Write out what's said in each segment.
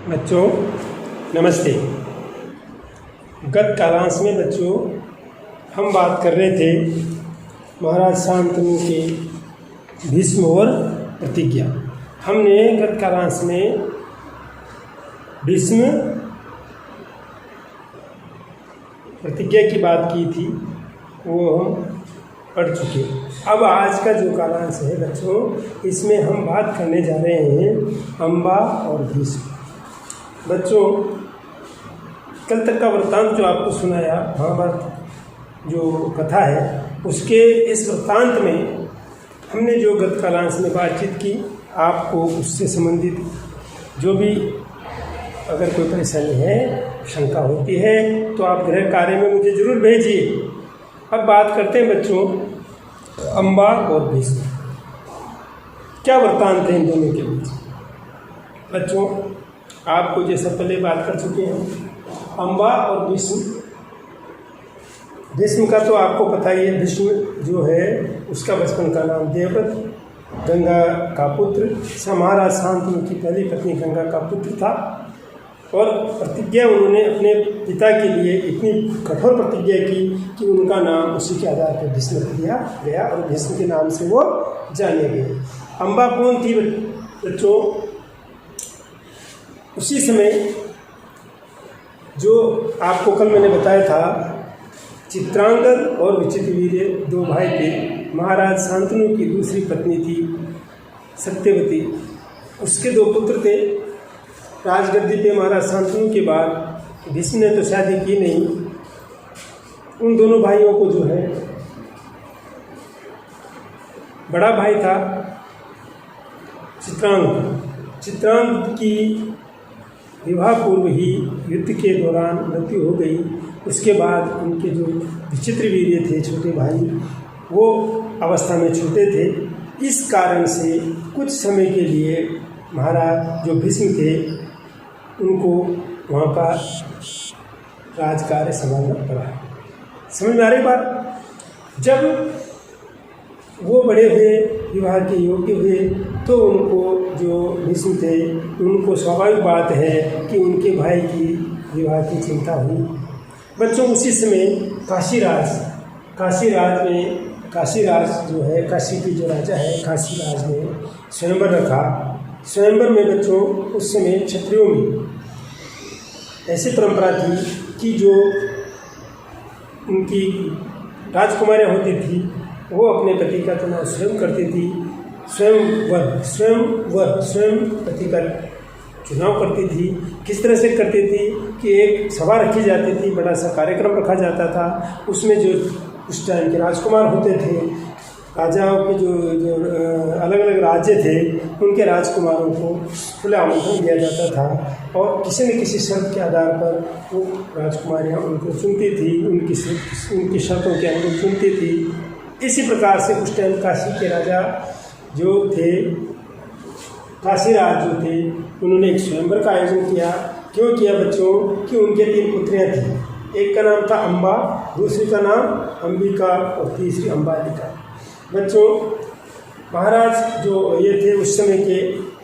बच्चों नमस्ते। गत कालांश में बच्चों हम बात कर रहे थे महाराज शांतनु के भीष्म और प्रतिज्ञा। हमने गत कालांश में भीष्म प्रतिज्ञा की बात की थी, वो हम पढ़ चुके। अब आज का जो कालांश है बच्चों, इसमें हम बात करने जा रहे हैं अम्बा और भीष्म। बच्चों कल तक का वृत्तांत जो आपको सुनाया, महाभारत जो कथा है उसके इस वृत्तांत में हमने जो गत कालांश में बातचीत की, आपको उससे संबंधित जो भी अगर कोई परेशानी है, शंका होती है तो आप गृह कार्य में मुझे ज़रूर भेजिए। अब बात करते हैं बच्चों अम्बा और भीष्म, क्या वृत्तांत है इन दोनों के बीच। बच्चों आपको जैसा पहले बात कर चुके हैं, अम्बा और भीष्म। भीष्म का तो आपको पता ही है, भीष्म जो है उसका बचपन का नाम देवव्रत, गंगा का पुत्र, महाराज शांतनु की पहली पत्नी गंगा का पुत्र था। और प्रतिज्ञा उन्होंने अपने पिता के लिए इतनी कठोर प्रतिज्ञा की कि उनका नाम उसी के आधार पर भीष्म रख दिया गया और भीष्म के नाम से वो जाने गए। अम्बा कौन थी बच्चों? उसी समय जो आपको कल मैंने बताया था, चित्रांगद और विचित्रवीर्य दो भाई थे। महाराज शांतनु की दूसरी पत्नी थी सत्यवती, उसके दो पुत्र थे। राजगद्दी पे महाराज शांतनु के बाद भीष्म ने तो शादी की नहीं। उन दोनों भाइयों को जो है, बड़ा भाई था चित्रांगद की विवाह पूर्व ही युद्ध के दौरान मृत्यु हो गई। उसके बाद उनके जो विचित्रवीर्य थे छोटे भाई, वो अवस्था में छोटे थे। इस कारण से कुछ समय के लिए महाराज जो भीष्म थे उनको वहाँ का राजकार्य संभालना पड़ा। समझ में आ रही बात? जब वो बड़े हुए, विवाह के योग्य हुए, तो उनको जो भीष्म थे उनको स्वाभाविक बात है कि उनके भाई की विवाह की चिंता हुई। बच्चों उसी समय काशीराज जो है, काशी की जो राजा है, काशीराज ने स्वयंवर रखा। स्वयंवर में बच्चों उस समय क्षत्रियों में ऐसी परंपरा थी कि जो उनकी राजकुमारियाँ होती थी वो अपने पति का चुनाव स्वयं करती थी। स्वयं पति का चुनाव करती थी। किस तरह से करती थी कि एक सभा रखी जाती थी, बड़ा सा कार्यक्रम रखा जाता था। उसमें जो उस टाइम के राजकुमार होते थे, राजाओं के जो अलग अलग राज्य थे, उनके राजकुमारों को खुला आमंत्रण दिया जाता था और किसी न किसी शर्त के आधार पर वो राजकुमारियाँ उनको चुनती थी, उनकी शर्तों के अनुरूप चुनती थी। इसी प्रकार से उस टाइम काशी के राजा जो थे, काशीराज जो थे, उन्होंने एक स्वयंवर का आयोजन किया। क्यों किया बच्चों? कि उनके 3 पुत्रियाँ थीं। एक का नाम था अम्बा, दूसरी का नाम अंबिका और तीसरी अम्बालिका। बच्चों महाराज जो ये थे उस समय के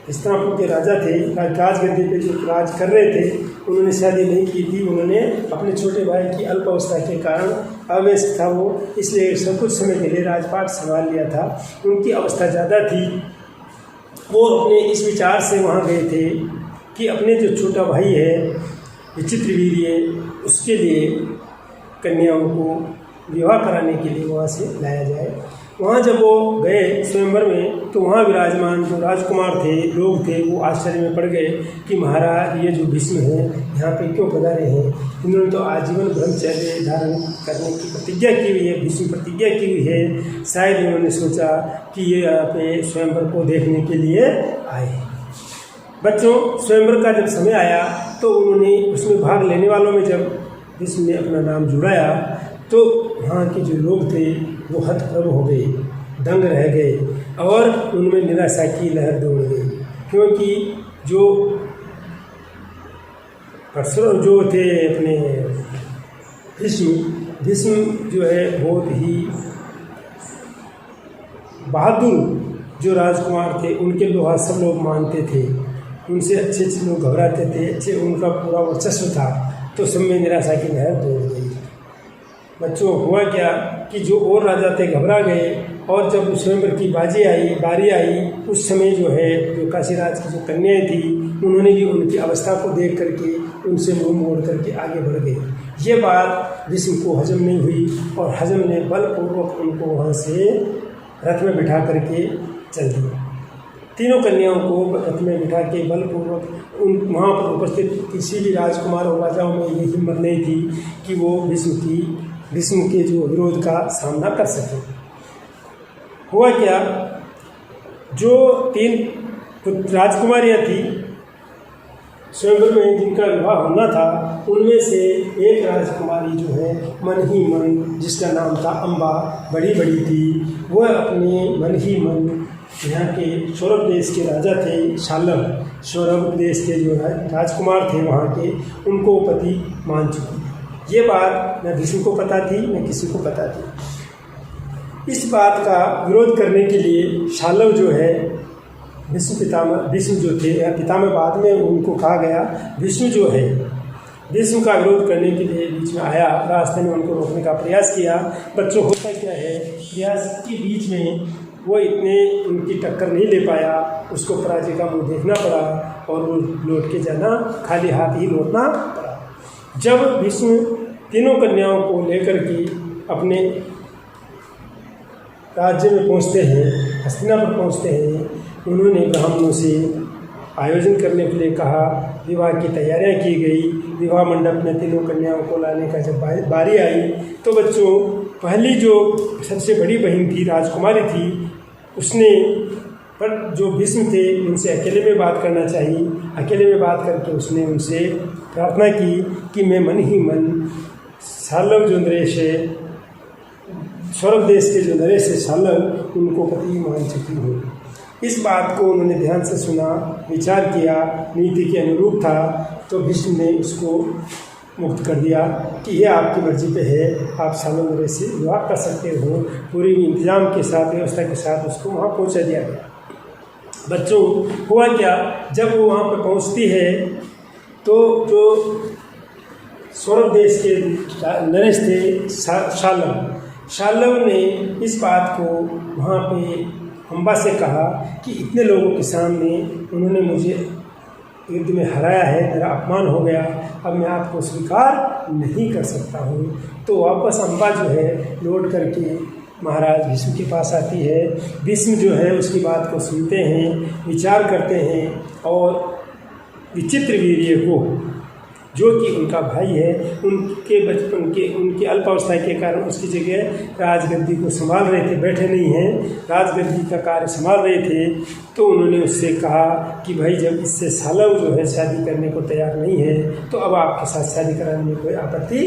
हस्तिनापुर के राजा थे, राजगद्दी पे जो राज कर रहे थे, उन्होंने शादी नहीं की थी। उन्होंने अपने छोटे भाई की अल्प अवस्था के कारण, अवयस्क था वो, इसलिए सब कुछ समय के लिए राजपाट संभाल लिया था। उनकी अवस्था ज़्यादा थी। वो अपने इस विचार से वहाँ गए थे कि अपने जो छोटा भाई है विचित्रवीर्य, उसके लिए कन्याओं को विवाह कराने के लिए वहाँ से लाया जाए। वहाँ जब वो गए स्वयंवर में, तो वहाँ विराजमान जो राजकुमार थे, लोग थे, वो आश्चर्य में पड़ गए कि महाराज ये जो भीष्म हैं यहाँ पे क्यों पधारे हैं? इन्होंने तो आजीवन ब्रह्मचर्य धारण करने की प्रतिज्ञा की हुई है, भीष्म प्रतिज्ञा की हुई है। शायद इन्होंने सोचा कि ये यहाँ पे स्वयंवर को देखने के लिए आए। बच्चों स्वयंवर का जब समय आया तो उन्होंने उसमें भाग लेने वालों में जब भीष्म ने अपना नाम जुड़ाया, तो वहाँ के जो लोग थे वो हतप्रभ हो गए, दंग रह गए और उनमें निराशा की लहर दौड़ गई। क्योंकि जो परशुराम जो थे अपने भीष्म जो है बहुत ही बहादुर जो राजकुमार थे, उनके लोहा सब लोग मानते थे। उनसे अच्छे अच्छे लोग घबराते थे, अच्छे उनका पूरा वर्चस्व था, तो सब में निराशा की लहर दौड़ गई। बच्चों हुआ क्या कि जो और राजा थे घबरा गए, और जब स्वयंवर की बारी आई, उस समय जो है जो काशीराज की जो कन्याएं थी उन्होंने भी उनकी अवस्था को देख करके उनसे मुंह मोड़ करके आगे बढ़ गए। ये बात भीष्म को हजम नहीं हुई, और हजम ने बलपूर्वक उनको वहाँ से रथ में बिठा करके चल दिया। तीनों कन्याओं को रथ में बिठा के बलपूर्वक उन वहाँ पर उपस्थित किसी भी राजकुमार और राजाओं में ये हिम्मत नहीं थी कि वो भीष्म के जो विरोध का सामना कर सके। हुआ क्या, जो 3 राजकुमारियाँ थी स्वयंवर में जिनका विवाह होना था, उनमें से एक राजकुमारी जो है मन ही मन, जिसका नाम था अम्बा, बड़ी थी, वह अपने मन ही मन यहाँ के सौरभ देश के राजा थे शाल्व, सौरभ देश के जो राजकुमार थे वहाँ के, उनको पति मान चुकी। ये बात न भीष्म को पता थी न किसी को पता थी। इस बात का विरोध करने के लिए शाल्व जो है भीष्म जो थे पितामह, बाद में उनको कहा गया, भीष्म जो है भीष्म का विरोध करने के लिए बीच में आया, रास्ते में उनको रोकने का प्रयास किया। बच्चों होता क्या है, प्रयास के बीच में वो इतने उनकी टक्कर नहीं ले पाया, उसको पराजय का मुँह देखना पड़ा और वो लौट के जाना, खाली हाथ ही लौटना पड़ा। जब भीष्म तीनों कन्याओं को लेकर के अपने राज्य में पहुँचते हैं, हस्तिनापुर पहुँचते हैं, उन्होंने ब्राह्मणों से आयोजन करने के लिए कहा। विवाह की तैयारियां की गई। विवाह मंडप में तीनों कन्याओं को लाने का जब बारी आई, तो बच्चों पहली जो सबसे बड़ी बहन थी, राजकुमारी थी, उसने पर जो भीष्म थे उनसे अकेले में बात करना चाहिए। अकेले में बात करके उसने उनसे प्रार्थना की कि मैं मन ही मन शाल्व जो नरेश है, सौरभ देश के जो नरेश है शाल्व, उनको पति मान चुकी हूँ। इस बात को उन्होंने ध्यान से सुना, विचार किया, नीति के अनुरूप था, तो भीष्म ने उसको मुक्त कर दिया कि ये आपकी मर्जी पे है, आप शाल्व नरेश से विवाह कर सकते हो। पूरी इंतजाम के साथ, व्यवस्था के साथ उसको वहाँ पहुँचा दिया गया। बच्चों हुआ क्या, जब वो वहाँ पर पहुँचती है तो जो सौरभ देश के नरेश थे शाल्व ने इस बात को वहाँ पे अम्बा से कहा कि इतने लोगों के सामने उन्होंने मुझे युद्ध में हराया है, मेरा अपमान हो गया, अब मैं आपको स्वीकार नहीं कर सकता हूँ। तो वापस अम्बा जो है लौट करके महाराज भीष्म के पास आती है। भीष्म जो है उसकी बात को सुनते हैं, विचार करते हैं, और विचित्र वीर्य को, जो कि उनका भाई है, उनके बचपन के उनके अल्पावस्था के कारण उसकी जगह राजगद्दी को संभाल रहे थे, बैठे नहीं हैं, राजगद्दी का कार्य संभाल रहे थे। तो उन्होंने उससे कहा कि भाई जब इससे शाल्व जो है शादी करने को तैयार नहीं है, तो अब आपके साथ शादी कराने में कोई आपत्ति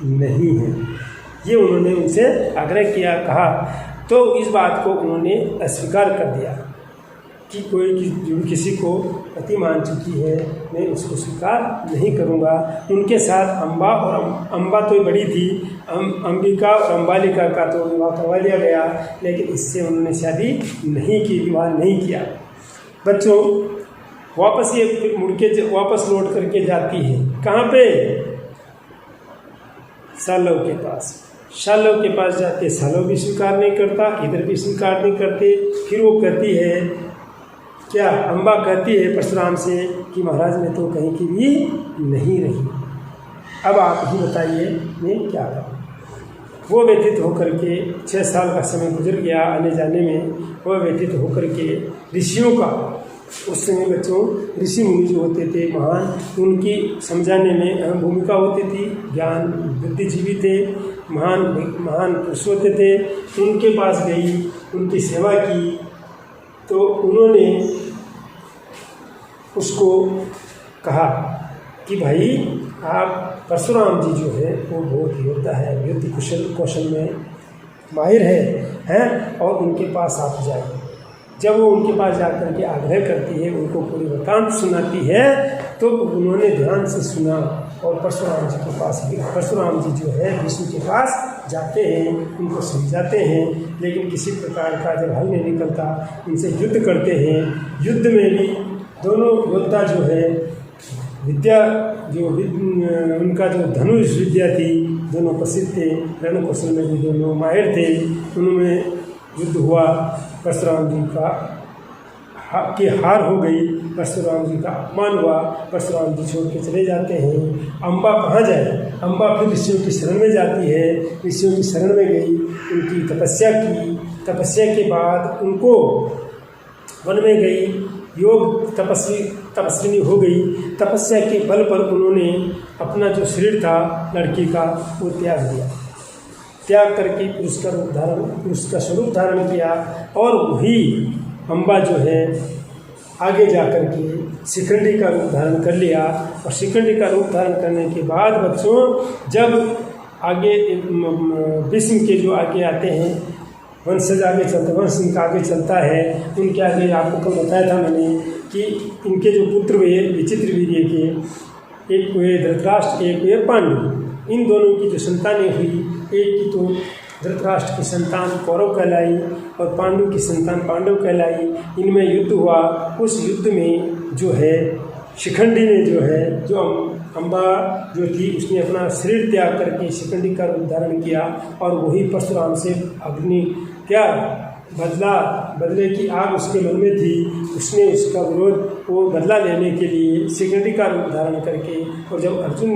नहीं है। ये उन्होंने उनसे आग्रह किया, कहा, तो इस बात को उन्होंने अस्वीकार कर दिया कि कोई जो किसी को पति मान चुकी है, मैं उसको स्वीकार नहीं करूँगा। उनके साथ अम्बा, और अम्बा तो बड़ी थी, अंबिका और अम्बालिका का तो विवाह करवा लिया गया, लेकिन इससे उन्होंने शादी नहीं की, विवाह नहीं किया। बच्चों वापस ये फिर मुड़ के वापस लौट करके जाती है, कहाँ पे, शाल्व के पास। शाल्व के पास जाते, शाल्व भी स्वीकार नहीं करता, इधर भी स्वीकार नहीं करते। फिर वो कहती है क्या, अम्बा कहती है परशुराम से कि महाराज मैं तो कहीं की भी नहीं रही, अब आप ही बताइए मैं क्या करूँ। वो व्यतीत होकर के 6 साल का समय गुजर गया आने जाने में। वो व्यतीत होकर के ऋषियों का, उस समय बच्चों ऋषि मुनि जो होते थे महान, उनकी समझाने में अहम भूमिका होती थी। ज्ञान बुद्धिजीवी थे, महान पुरुष होते थे। उनके पास गई, उनकी सेवा की, तो उन्होंने उसको कहा कि भाई आप परशुराम जी जो है वो बहुत योद्धा है, युद्ध कौशल में माहिर हैं, और उनके पास आप जाइए। जब वो उनके पास जाकर के आग्रह करती है, उनको पूरी वृत्तांत सुनाती है, तो उन्होंने ध्यान से सुना और परशुराम जी के पास, परशुराम जी जो है विष्णु के पास जाते हैं, उनको समझाते हैं, लेकिन किसी प्रकार का जब हल नहीं निकलता, उनसे युद्ध करते हैं। युद्ध में भी दोनों योद्धा जो है विद्या उनका जो धनुष विद्या थी, दोनों प्रसिद्ध थे, रण कौशल में भी दोनों माहिर थे। उनमें युद्ध हुआ, परशुराम जी की हार हो गई, परशुराम जी का अपमान हुआ, परशुराम जी छोड़ के चले जाते हैं। अम्बा कहाँ जाए? अम्बा फिर ऋषियों की शरण में जाती है, ऋषियों की शरण में गई, उनकी तपस्या की, तपस्या के बाद उनको वन में गई, योग तपस्विनी हो गई। तपस्या के बल पर उन्होंने अपना जो शरीर था लड़की का वो त्याग दिया, त्याग करके पुरुष का स्वरूप धारण किया। और वही अम्बा जो है आगे जा कर के शिखंडी का रूप धारण कर लिया। और शिखंडी का रूप धारण करने के बाद बच्चों जब आगे विष्णु के जो आगे आते हैं, वंशज आगे चलते, वंश इनका आगे चलता है, उनके आगे आपको कल बताया था मैंने कि इनके जो पुत्र हुए विचित्र वीर्य के, एक हुए धृतराष्ट्र, एक हुए पांडु। इन दोनों की जो संतानें हुई, एक की तो धृतराष्ट्र की संतान कौरव कहलाई और पांडु की संतान पांडव कहलाई। इनमें युद्ध हुआ। उस युद्ध में जो है शिखंडी ने जो है, जो अम्बा जो थी, उसने अपना शरीर त्याग करके शिखंडी का रूप धारण किया। और वही परशुराम से अग्नि क्या बदले की आग उसके मन में थी, उसने उसका विरोध वो बदला लेने के लिए शिखंडी का रूप धारण करके। और जब अर्जुन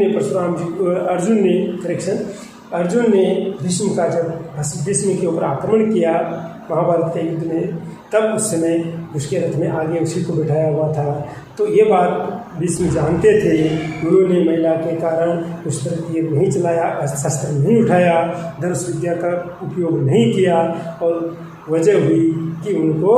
ने भीष्म का जब भीष्म के ऊपर आक्रमण किया महाभारत के युद्ध में, तब उस समय उसके रथ में आगे उसी को बिठाया हुआ था। तो ये बात भीष्म जानते थे। उन्होंने महिला के कारण उस पर तीर नहीं चलाया, शस्त्र नहीं उठाया, धनुष विद्या का उपयोग नहीं किया। और वजह हुई कि उनको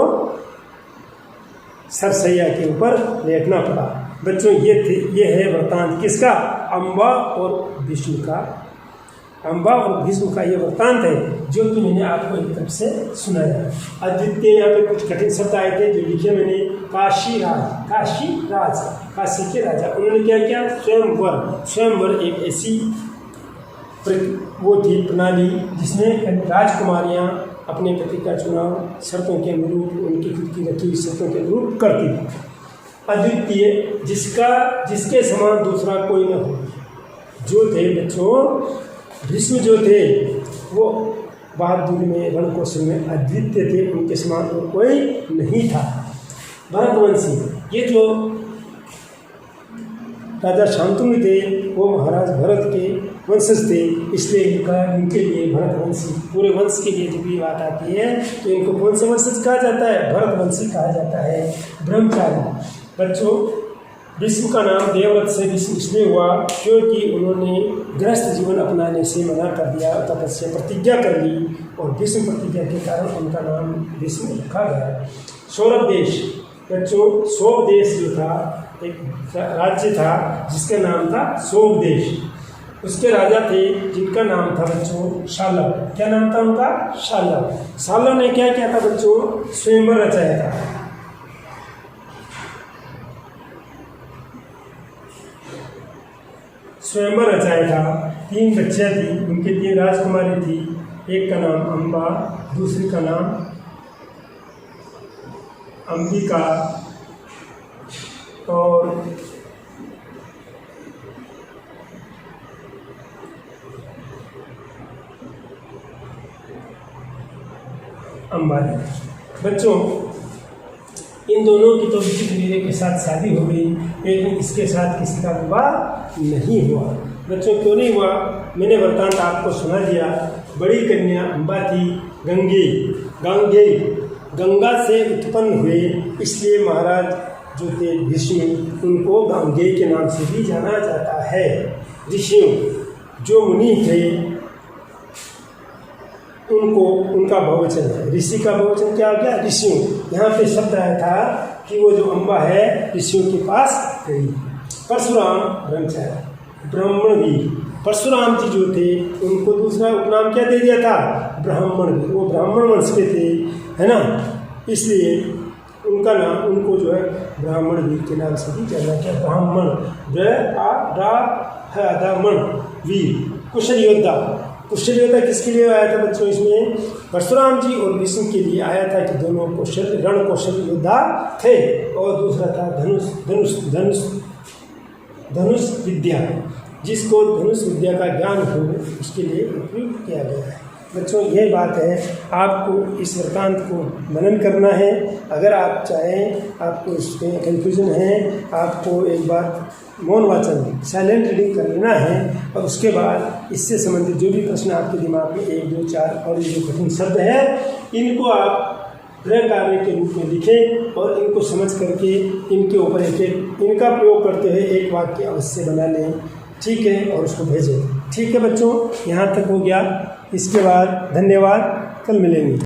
सरसैया के ऊपर लेटना पड़ा। बच्चों ये है वृत्तांत किसका? अम्बा और विष्णु का। अम्बा और भीष्म का ये वृत्तांत है जो कि मैंने आपको एक तरफ से सुनाया। अद्वितीय यहाँ पे कुछ कठिन शब्द आए थे जो लिखे मैंने। काशी राज, काशी के राजा, उन्होंने क्या किया? स्वयंवर एक ऐसी वो थी प्रणाली जिसमें राजकुमारियाँ अपने पति का चुनाव शर्तों के अनुरूप, उनकी खुद की रखी हुई शर्तों के अनुरूप करती थी। अद्वितीय, जिसके समान दूसरा कोई न हो। जो थे बच्चों भीष्म जो थे वो बहादुरी में, रण कौशल में अद्वितीय थे, उनके समान और कोई नहीं था। भरतवंशी, ये जो राजा शांतनु थे वो महाराज भरत के वंशज थे, इसलिए इनके लिए भरतवंशी, पूरे वंश के लिए जब ये बात आती है तो इनको कौन से वंशज कहा जाता है? भरतवंशी कहा जाता है। ब्रह्मचारी, बच्चों विष्णु का नाम देवव्रत से विष्णु इसलिए हुआ क्योंकि उन्होंने गृहस्थ जीवन अपनाने से मना कर दिया, तपस्या प्रतिज्ञा कर ली और विष्णु प्रतिज्ञा के कारण उनका नाम विष्णु रखा गया। सौरभ देश, बच्चों सौभ देश जो था एक राज्य था जिसका नाम था सौभ देश। उसके राजा थे जिनका नाम था बच्चों शालव। क्या नाम था उनका? शालव। शालव ने क्या किया था बच्चों? स्वयंवर रचाया था। स्वयंवर रचाया था। 3 बच्चियाँ थी, उनकी 3 राजकुमारी थी। एक का नाम अम्बा, दूसरी का नाम अंबिका और अंबानी। बच्चों इन दोनों की तो विचित्र वीर्य के साथ शादी हो गई, लेकिन इसके साथ किसी का विवाह नहीं हुआ। बच्चों क्यों नहीं हुआ? मैंने वृत्तांत आपको सुना दिया। बड़ी कन्या अम्बा थी, गंगा से उत्पन्न हुए, इसलिए महाराज जो थे भीष्म उनको गांगेय के नाम से भी जाना जाता है। ऋषियों जो मुनि थे उनको उनका बहुवचन है। ऋषि का बहुवचन क्या हो गया? ऋषियों। यहाँ पे शब्द आया था कि वो जो अम्बा है ऋषियों के पास गई। परशुराम ब्रह्मचारी, ब्राह्मणवीर। परशुराम जी जो थे उनको दूसरा उपनाम क्या दे दिया था? ब्राह्मणवीर। वो ब्राह्मण वंश के थे, है ना, इसलिए उनका नाम, उनको जो है ब्राह्मणवीर के नाम से भी जाना गया। ब्राह्मण, ब्राह्मण वीर, कुशल योद्धा। कौशल योद्धा किसके लिए आया था बच्चों? इसमें परशुराम जी और विष्णु के लिए आया था कि दोनों रण कौशल योद्धा थे। और दूसरा था धनुष विद्या, जिसको धनुष विद्या का ज्ञान हो उसके लिए उपयोग किया गया है। बच्चों यह बात है, आपको इस वृत्तांत को मनन करना है। अगर आप चाहें, आपको इसमें कन्फ्यूजन है, आपको एक बार मौन वाचन साइलेंट रीडिंग कर लेना है और उसके बाद इससे संबंधित जो भी प्रश्न आपके दिमाग में 1, 2, 4 और ये जो कठिन शब्द है इनको आप गृह कार्य के रूप में लिखें और इनको समझ करके इनके ऊपर इनका प्रयोग करते हुए एक वाक्य अवश्य बना लें, ठीक है, और उसको भेजें। ठीक है बच्चों, यहाँ तक हो गया। इसके बाद धन्यवाद, कल मिलेंगे।